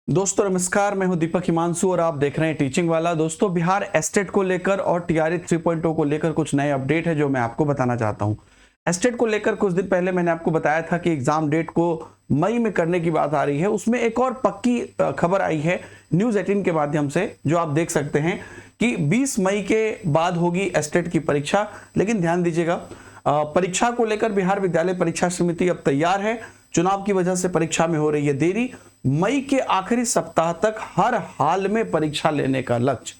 दोस्तों नमस्कार, मैं हूं दीपक हिमांशु और आप देख रहे हैं टीचिंग वाला। दोस्तों बिहार एस्टेट को लेकर और टीआरई 3.0 को लेकर कुछ नए अपडेट है जो मैं आपको बताना चाहता हूं। एस्टेट को लेकर कुछ दिन पहले मैंने आपको बताया था कि एग्जाम डेट को मई में करने की बात आ रही है। उसमें एक और पक्की खबर आई है न्यूज 18 के माध्यम से, जो आप देख सकते हैं कि 20 मई के बाद होगी एस्टेट की परीक्षा। लेकिन ध्यान दीजिएगा, परीक्षा को लेकर बिहार विद्यालय परीक्षा समिति अब तैयार है। चुनाव की वजह से परीक्षा में हो रही है देरी। मई के आखिरी सप्ताह तक हर हाल में परीक्षा लेने का लक्ष्य।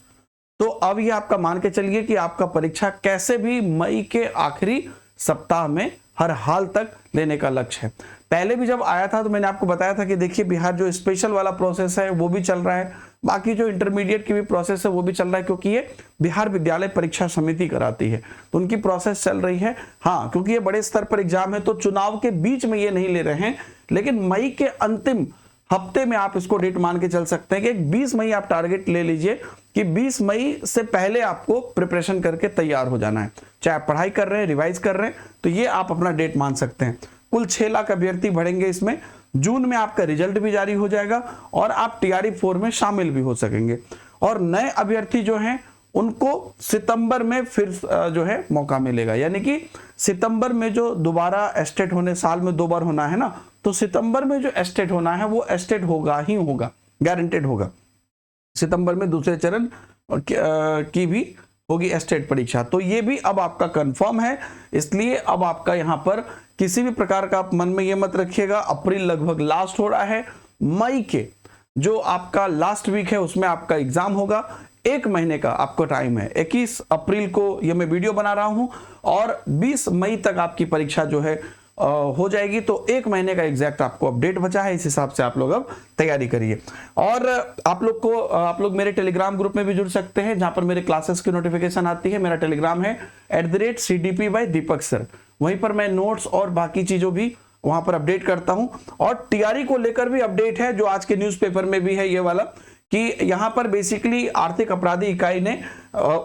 तो अब ये आपका मान के चलिए कि आपका परीक्षा कैसे भी मई के आखिरी सप्ताह में हर हाल तक लेने का लक्ष्य है। पहले भी जब आया था तो मैंने आपको बताया था कि देखिए बिहार जो स्पेशल वाला प्रोसेस है वो भी चल रहा है, बाकी जो इंटरमीडिएट की भी प्रोसेस है वो भी चल रहा है, क्योंकि ये बिहार विद्यालय परीक्षा समिति कराती है तो उनकी प्रोसेस चल रही है। हाँ, क्योंकि ये बड़े स्तर पर एग्जाम है तो चुनाव के बीच में ये नहीं ले रहे हैं, लेकिन मई के अंतिम हफ्ते में आप इसको डेट मान के चल सकते हैं कि 20 मई आप टारगेट ले लीजिए कि 20 मई से पहले आपको प्रिपरेशन करके तैयार हो जाना है। चाहे आप पढ़ाई कर रहे हैं, रिवाइज कर रहे हैं, तो ये आप अपना डेट मान सकते हैं। कुल 6 लाख अभ्यर्थी बढ़ेंगे इसमें। जून में आपका रिजल्ट भी जारी हो जाएगा और आप टीआरई 4 में शामिल भी हो सकेंगे। और नए अभ्यर्थी जो हैं उनको सितंबर में फिर जो है मौका मिलेगा, यानी कि सितंबर में जो दोबारा एस्टेट होने, साल में 2 बार होना है ना, तो सितंबर में जो एस्टेट होना है वो एस्टेट होगा ही होगा, गारंटेड होगा। सितंबर में दूसरे चरण की भी होगी एस्टेट परीक्षा, तो ये भी अब आपका कंफर्म है। इसलिए अब आपका यहां पर किसी भी प्रकार का आप मन में ये मत रखिएगा। अप्रैल लगभग लास्ट हो रहा है, मई के जो आपका लास्ट वीक है उसमें आपका एग्जाम होगा। 1 महीने का आपको टाइम है। 21 अप्रैल को ये मैं वीडियो बना रहा हूं और 20 मई तक आपकी परीक्षा जो है हो जाएगी। तो 1 महीने का एग्जैक्ट आपको अपडेट बचा है, इस हिसाब से आप लोग अब तैयारी करिए। और आप लोग मेरे टेलीग्राम ग्रुप में भी जुड़ सकते हैं, जहां पर मेरे क्लासेस की नोटिफिकेशन आती है। मेरा टेलीग्राम है @CDP by दीपक सर। वहीं पर मैं नोट्स और बाकी चीजों भी वहां पर अपडेट करता हूं। और टीआरई को लेकर भी अपडेट है, जो आज के न्यूज़पेपर में भी है ये वाला, कि यहां पर बेसिकली आर्थिक अपराधी इकाई ने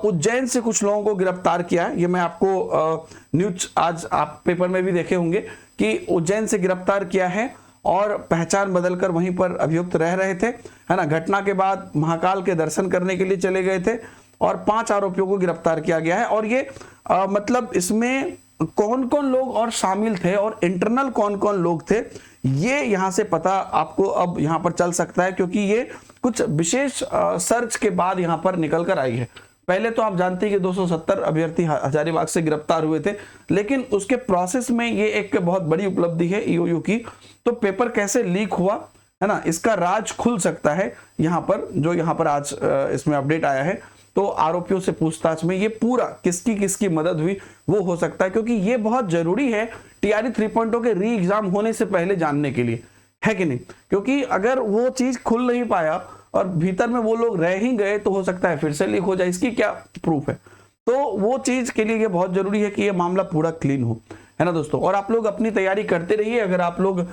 उज्जैन से कुछ लोगों को गिरफ्तार किया है। ये मैं आपको न्यूज आज आप पेपर में भी देखे होंगे कि उज्जैन से गिरफ्तार किया है और पहचान बदलकर वहीं पर अभियुक्त रह रहे थे, है ना। घटना के बाद महाकाल के दर्शन करने के लिए चले गए थे और 5 आरोपियों को गिरफ्तार किया गया है। और ये मतलब इसमें कौन कौन लोग और शामिल थे और इंटरनल कौन कौन लोग थे, ये यहां से पता आपको अब यहां पर चल सकता है, क्योंकि ये कुछ विशेष सर्च के बाद यहां पर निकल कर आई है। पहले तो आप जानते हैं कि 270 अभ्यर्थी हजारीबाग से गिरफ्तार हुए थे, लेकिन उसके प्रोसेस में ये एक बहुत बड़ी उपलब्धि है ईओयू की। तो पेपर कैसे लीक हुआ, है ना, इसका राज खुल सकता है यहां पर, जो यहां पर आज इसमें अपडेट आया है। तो आरोपियों से पूछताछ में ये पूरा किसकी किसकी मदद हुई वो हो सकता है, क्योंकि ये बहुत जरूरी है टीआरई 3.0 के री एग्जाम होने से पहले जानने के लिए, है कि नहीं। क्योंकि अगर वो चीज खुल नहीं पाया और भीतर में वो लोग रह ही गए तो हो सकता है फिर से लीक हो जाए, इसकी क्या प्रूफ है। तो वो चीज के लिए ये बहुत जरूरी है कि ये मामला पूरा क्लीन हो, है ना दोस्तों। और आप लोग अपनी तैयारी करते रहिए। अगर आप लोग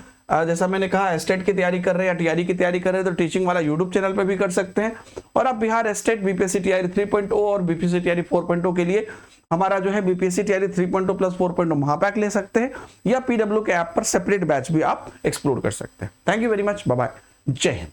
जैसा मैंने कहा एस्टेट की तैयारी कर रहे हैं या टीआरई की तैयारी कर रहे हैं तो टीचिंग वाला यूट्यूब चैनल पे भी कर सकते हैं। और आप बिहार एस्टेट, बीपीएससी टीआरई 3.0 और बीपीएससी टीआरई 4.0 के लिए हमारा जो है बीपीएससी टीआरई 3.0 प्लस 4.0 महापैक ले सकते हैं, या पीडब्ल्यू के ऐप पर सेपरेट बैच भी आप एक्सप्लोर कर सकते हैं। Thank you very much, bye bye, जय हिंद।